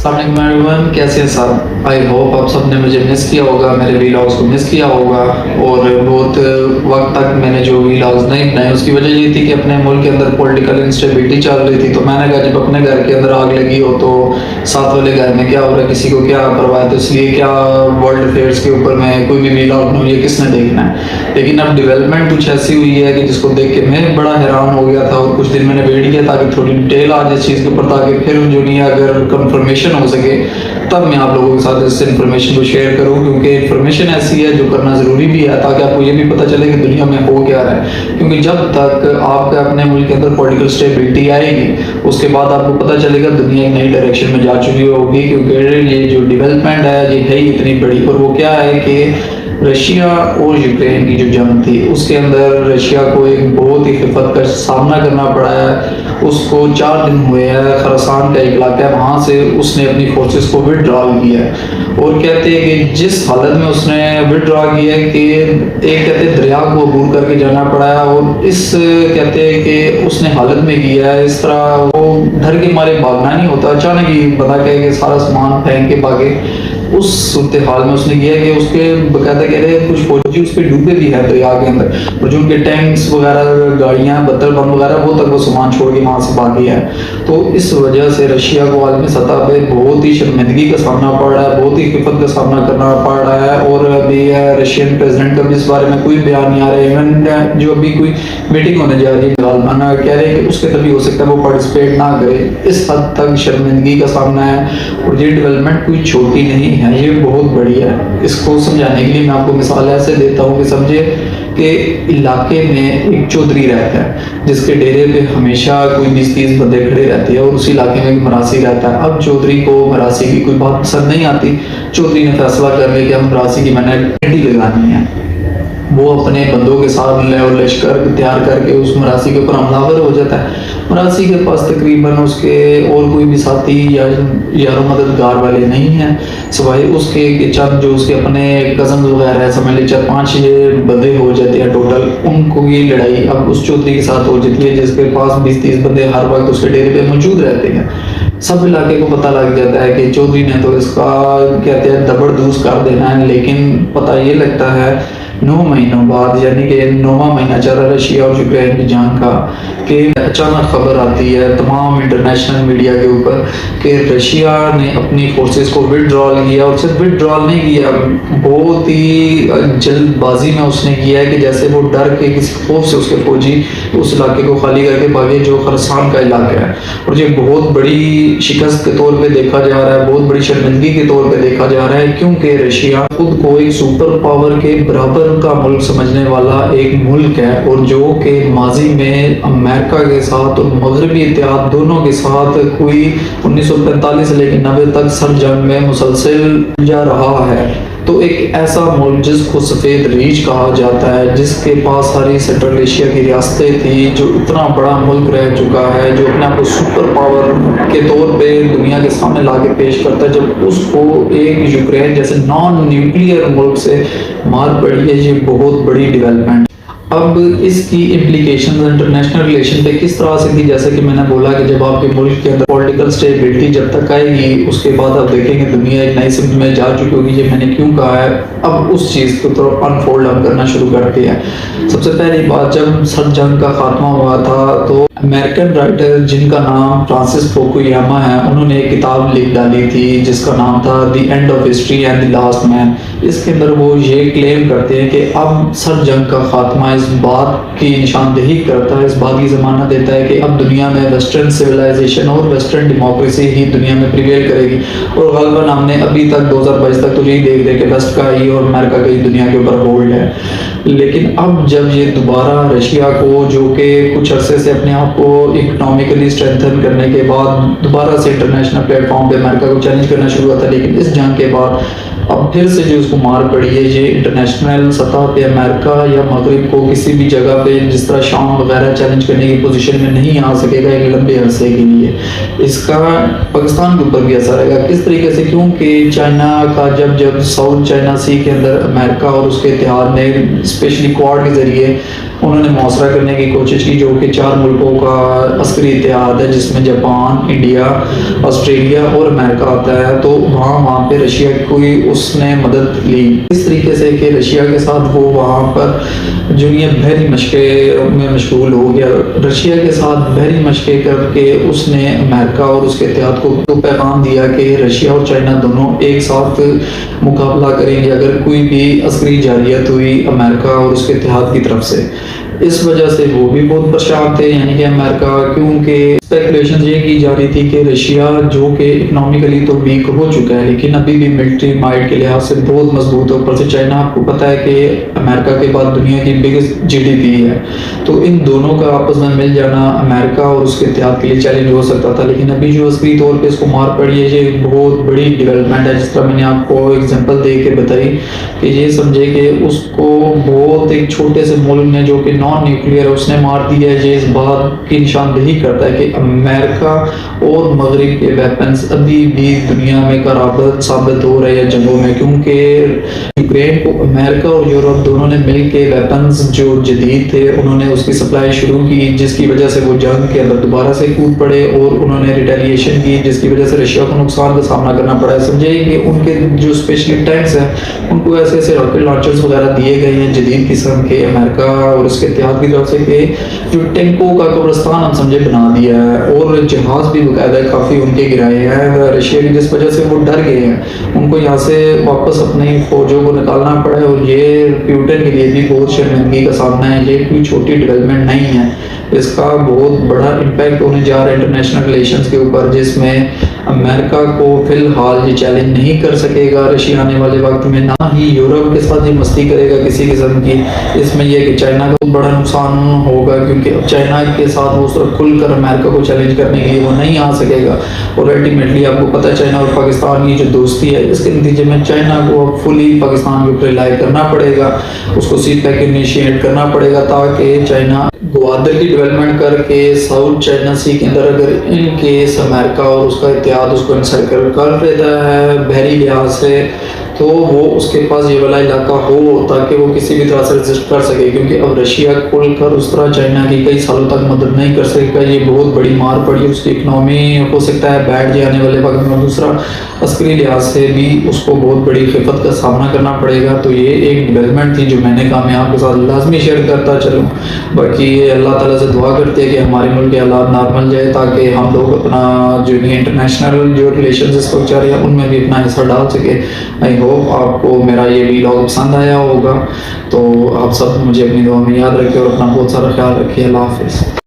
السلام علیکم ایوریون، کیسے ہیں سب؟ آئی ہوپ آپ سب نے مجھے مس کیا ہوگا، میرے ویلاگس کو مس کیا ہوگا. اور بہت وقت تک میں نے جو ویلاگس نہیں بنائے اس کی وجہ یہ تھی کہ اپنے ملک کے اندر پولیٹیکل انسٹیبلٹی چل رہی تھی. تو میں نے کہا جب اپنے گھر کے اندر آگ لگی ہو تو ساتھ والے گھر میں کیا ہو رہا ہے، کسی کو کیا پرواہ ہے، تو اس لیے کیا ورلڈ افیئرس کے اوپر میں کوئی بھی ویلاگ بناؤں، یہ کس نے دیکھنا ہے. لیکن اب ڈیولپمنٹ کچھ ایسی ہوئی ہے کہ جس کو دیکھ کے میں بڑا حیران ہو گیا تھا. اور کچھ دن میں نے ویٹ کیا تاکہ تھوڑی ڈیٹیل آ جائے اس چیز کے اوپر، تاکہ پھر جو نہیں اگر کنفرمیشن ہو سکے تب میں آپ لوگوں کے ساتھ اس انفارمیشن کو شیئر کروں. کیونکہ انفارمیشن ایسی ہے جو کرنا ضروری بھی ہے تاکہ آپ کو یہ بھی پتہ چلے کہ دنیا میں ہو کیا رہا ہے. کیونکہ جب تک آپ کا اپنے ملک کے اندر پولیٹیکل اسٹیبلٹی آئے گی اس کے بعد آپ کو پتہ چلے گا دنیا ایک نئی ڈائریکشن میں جا چکی ہوگی. کیونکہ یہ جو ڈیولپمنٹ ہے یہ ہے ہی اتنی بڑی. اور وہ کیا ہے کہ رشیا اور یوکرین کی جو جنگ تھی اس کے اندر رشیا کو ایک بہت ہی خفت کا سامنا کرنا پڑا ہے. اس کو 4 دن ہوئے ہیں، خراسان کا ایک علاقہ ہے وہاں سے اس نے اپنی فورسز کو وڈرا کیا ہے. اور کہتے ہیں کہ جس حالت میں اس نے وڈرا کیا ہے کہ ایک کہتے ہیں دریا کو عبور کر کے جانا پڑا ہے. اور اس کہتے ہیں کہ اس نے حالت میں کیا ہے اس طرح، وہ ڈر کے مارے بھاگنا نہیں ہوتا، اچانک ہی بتا کہ سارا سامان پھینک کے بھاگے. اس صورتحال میں اس نے کیا کہ اس کے باقاعدہ کہہ رہے ہیں کچھ فوجی اس پہ ڈوبے بھی ہیں دریا کے اندر، اور جو ان کے ٹینکس وغیرہ، گاڑیاں، بتر بم وغیرہ، وہ تک وہ سامان چھوڑ کے وہاں سے بھاگی ہے. تو اس وجہ سے رشیا کو عالمی سطح پہ بہت ہی شرمندگی کا سامنا پڑ رہا ہے، بہت ہی خفت کا سامنا کرنا پڑ رہا ہے. اور ابھی رشین پریزیڈنٹ کا بھی اس بارے میں کوئی بیان نہیں آ رہا ہے. ایون جو ابھی کوئی میٹنگ ہونے جا رہی ہے غالباً کہہ رہے ہیں کہ اس کے تبھی ہو سکتا ہے وہ پارٹیسپیٹ نہ کرے. اس حد تک شرمندگی کا سامنا ہے. اور یہ ڈیولپمنٹ کوئی چھوٹی نہیں ہے، یہ بہت بڑی ہے. اس کو سمجھانے کے لیے میں آپ کو مثال ایسے دیتا ہوں کہ سمجھے کہ علاقے میں ایک چودھری رہتا ہے جس کے ڈیرے پہ ہمیشہ کوئی 20-30 بندے کھڑے رہتے ہیں، اور اسی علاقے میں ایک مراسی رہتا ہے. اب چودھری کو مراسی کی کوئی بات پسند نہیں آتی. چودھری نے فیصلہ کر لیا کہ ہم مراسی کی میں نے ٹینڈی لگانی ہے. وہ اپنے بندوں کے ساتھ لشکر تیار کر کے اس مراسی کے اوپر حملہ آور ہو جاتا ہے. مراسی کے پاس تقریباً اس کے اور کوئی بھی ساتھی یا یار و مددگار والے نہیں ہیں سوائے اس کے کہ چند جو اس کے اپنے کزن وغیرہ ہے، سمجھ لے 4-5 بندے ہو جاتے ہیں ٹوٹل. ان کو یہ لڑائی اب اس چودھری کے ساتھ ہو جاتی ہے جس کے پاس 20-30 بندے ہر وقت اس کے ڈیرے پہ موجود رہتے ہیں. سب علاقے کو پتہ لگ جاتا ہے کہ چودھری نے تو اس کا کہتے ہیں دبڑ دوز کر دینا ہے. لیکن پتہ یہ لگتا ہے 9 مہینوں بعد، یعنی کہ 9واں مہینہ چل رہا ہے رشیا اور یوکرین کی جنگ کا، کہ اچانک خبر آتی ہے تمام انٹرنیشنل میڈیا کے اوپر کہ رشیا نے اپنی فورسز کو وڈرال کیا. اور صرف وڈرال نہیں کیا، بہت ہی جلد بازی میں اس نے کیا ہے کہ جیسے وہ ڈر کے کسی خوف سے اس کے فوجی اس علاقے کو خالی کر کے بھاگے جو خراسان کا علاقہ ہے. اور یہ بہت بڑی شکست کے طور پہ دیکھا جا رہا ہے، بہت بڑی شرمندگی کے طور پہ دیکھا جا رہا ہے. کیونکہ رشیا خود کو ایک سپر پاور کے برابر کا ملک سمجھنے والا ایک ملک ہے، اور جو کہ ماضی میں امریکہ کے ساتھ اور مغربی اتحاد دونوں کے ساتھ کوئی 1945 سے لے کے 90 تک سر جنگ میں مسلسل جا رہا ہے. تو ایک ایسا ملک جس کو سفید ریچھ کہا جاتا ہے، جس کے پاس ساری سینٹرل ایشیا کی ریاستیں تھی، جو اتنا بڑا ملک رہ چکا ہے، جو اپنے آپ کو سپر پاور کے طور پہ دنیا کے سامنے لا کے پیش کرتا ہے، جب اس کو ایک یوکرین جیسے نان نیوکلیئر ملک سے مار پڑی ہے، یہ بہت بڑی ڈیولپمنٹ. اب اس کی امپلیکیشنز انٹرنیشنل ریلیشن پہ کس طرح سے تھی، جیسے کہ میں نے بولا کہ جب آپ کے ملک کے اندر پولیٹیکل اسٹیبلٹی جب تک آئے گی اس کے بعد آپ دیکھیں گے دنیا ایک نئی سمت میں جا چکی ہوگی. یہ میں نے کیوں کہا ہے، اب اس چیز کو تو انفولڈ ہم کرنا شروع کرتے ہیں. سب سے پہلی بات، جب سرد جنگ کا خاتمہ ہوا تھا تو امریکن رائٹر جن کا نام فرانسس فوکویاما ہے، انہوں نے ایک کتاب لکھ ڈالی تھی جس کا نام تھا the end of history and the last man. اس کے اندر وہ یہ کلیم کرتے ہیں کہ اب سرد جنگ کا خاتمہ اس بات کی نشاندہی کرتا ہے، اس بات کی ضمانت دیتا ہے کہ اب دنیا میں ویسٹرن سویلائزیشن اور ویسٹرن ڈیموکریسی ہی دنیا میں پریویل کرے گی. اور غالباً ہم نے ابھی تک 2022 تک تو یہی دیکھ رہے کہ ویسٹ کا ہی اور امریکہ کا ہی دنیا کے اوپر ہولڈ ہے. لیکن اب جب یہ دوبارہ رشیا کو، جو کہ کچھ عرصے سے اپنے آپ کو اکنامکلی اسٹرینتھن کرنے کے بعد دوبارہ سے انٹرنیشنل پلیٹ فارم پہ امریکہ کو چیلنج کرنا شروع ہوا تھا، لیکن اس جنگ کے بعد اب پھر سے جو اس کو مار پڑی ہے، یہ انٹرنیشنل سطح پہ امریکہ یا مغرب کو کسی بھی جگہ پہ جس طرح شام وغیرہ چیلنج کرنے کی پوزیشن میں نہیں آ سکے گا ایک لمبے عرصے کے لیے. اس کا پاکستان کے اوپر بھی اثر آئے گا. کس طریقے سے؟ کیونکہ چائنا کا جب ساؤتھ چائنا سی کے اندر امریکہ اور اس کے اتحاد نے اسپیشلی کوارڈ کے ذریعے انہوں نے محاصرہ کرنے کی کوشش کی، جو کہ 4 ملکوں کا عسکری اتحاد ہے جس میں جاپان، انڈیا، آسٹریلیا اور امریکہ آتا ہے۔ تو وہاں پہ رشیا کی اس نے مدد لی اس طریقے سے کہ رشیا کے ساتھ وہ وہاں پر جو یہ بحری مشقیں میں مشغول ہو گیا۔ رشیا کے ساتھ بحری مشقیں کر کے اس نے امریکہ اور اس کے اتحاد کو پیغام دیا کہ رشیا اور چائنا دونوں ایک ساتھ مقابلہ کریں گے اگر کوئی بھی عسکری جارحیت ہوئی امریکہ اور اس کے اتحاد کی طرف سے۔ اس وجہ سے وہ بھی بہت پریشان تھے، یعنی کہ امریکہ، کیونکہ اسپیکولیشن یہ کی جا رہی تھی کہ رشیا جو کہ اکنامکلی تو ویک ہو چکا ہے لیکن ابھی بھی ملٹری مائٹ کے لحاظ سے بہت مضبوط ہے۔ اوپر سے چائنا آپ کو پتہ ہے کہ امریکہ کے بعد دنیا کی بگیسٹ GDP ہے، تو ان دونوں کا آپس میں مل جانا امریکہ اور اس کے اتحاد کے لیے چیلنج ہو سکتا تھا۔ لیکن ابھی جو عسکری طور پہ اس کو مار پڑی ہے یہ بہت بڑی ڈیولپمنٹ ہے، جس طرح میں نے آپ کو ایگزامپل دے کے بتائی کہ یہ سمجھے کہ اس کو بہت ایک چھوٹے سے ملک نے جو کہ نان نیوکلیئر اس نے مار دیا ہے۔ یہ اس بات کی نشاندہی کرتا ہے کہ امریکہ اور مغرب کے ویپنز ابھی بھی دنیا میں کارآمد ثابت ہو رہے ہیں جنگوں میں، کیونکہ یوکرین کو امریکہ اور یورپ دونوں نے مل کے ویپنز جو جدید تھے انہوں نے اس کی سپلائی شروع کی، جس کی وجہ سے وہ جنگ کے اندر دوبارہ سے کود پڑے اور انہوں نے ریٹیلیشن کی، جس کی وجہ سے رشیا کو نقصان کا سامنا کرنا پڑا ہے۔ سمجھے کہ ان کے جو اسپیشلی ٹینکس ہیں ان کو ایسے ایسے راکٹ لانچرز وغیرہ دیے گئے ہیں جدید قسم کے امریکہ اور اس کے اتحاد کی طرف سے، کہ جو ٹینکوں کا قبرستان ہم سمجھے بنا دیا ہے، اور جہاز بھی باقاعدہ کافی ان کے گرائے ہیں رشیا کی، جس وجہ سے وہ ڈر گئے ہیں، ان کو یہاں سے واپس اپنی فوجوں کو نکالنا پڑا ہے۔ اور یہ پیوٹن کے لیے بھی بہت شرمندگی کا سامنا ہے، یہ کوئی چھوٹی ڈیولپمنٹ نہیں ہے، اس کا بہت بڑا امپیکٹ ہونے جا رہا ہے انٹرنیشنل ریلیشنز کے اوپر، جس میں امریکہ کو فی الحال یہ چیلنج نہیں کر سکے گا رشیا آنے والے وقت میں، نہ ہی یورپ کے ساتھ یہ مستی کرے گا کسی قسم کی۔ اس میں یہ کہ چائنا کا بہت بڑا نقصان ہوگا، کیونکہ اب چائنا کے ساتھ وہ اس طرح کھل کر امریکہ کو چیلنج کرنے کے لیے وہ نہیں آ سکے گا، اور الٹیمیٹلی آپ کو پتہ ہے چائنا اور پاکستان کی جو دوستی ہے اس کے نتیجے میں چائنا کو اب فلی پاکستان کے اوپر ریلائی کرنا پڑے گا، اس کو سی پیک انیشیٹ کرنا پڑے گا، تاکہ چائنا گوادر کی ڈیولپمنٹ کر کے ساؤتھ چائنا سی کے اندر اگر ان کیس امریکہ اور اس کا اتحاد اس کو انسرکل کر دیتا ہے بحری لحاظ سے، تو وہ اس کے پاس یہ والا علاقہ ہو تاکہ وہ کسی بھی طرح سے رزسٹ کر سکے، کیونکہ اب رشیا کھل کر اس طرح چائنا کی کئی سالوں تک مدد نہیں کر سکے گا۔ یہ بہت بڑی مار پڑی، اس کی اکنامی ہو سکتا ہے بیٹھ جائے آنے والے وقت میں، دوسرا عسکری لحاظ سے بھی اس کو بہت بڑی خفت کا سامنا کرنا پڑے گا۔ تو یہ ایک ڈیولپمنٹ تھی جو میں نے کہا میں آپ کے ساتھ لازمی شیئر کرتا چلوں۔ باقی اللہ تعالیٰ سے دعا کرتے ہیں کہ ہمارے ملک کے حالات نارمل جائے، تاکہ ہم لوگ اپنا جو انٹرنیشنل جو ریلیشنز اس وقت جاری ہیں ان میں بھی اپنا حصہ ڈال سکے۔ آئی ہوپ آپ کو میرا یہ ویلاگ پسند آیا ہوگا، تو آپ سب مجھے اپنی دعا میں یاد رکھیں اور اپنا بہت سارا خیال رکھیے۔ اللہ حافظ۔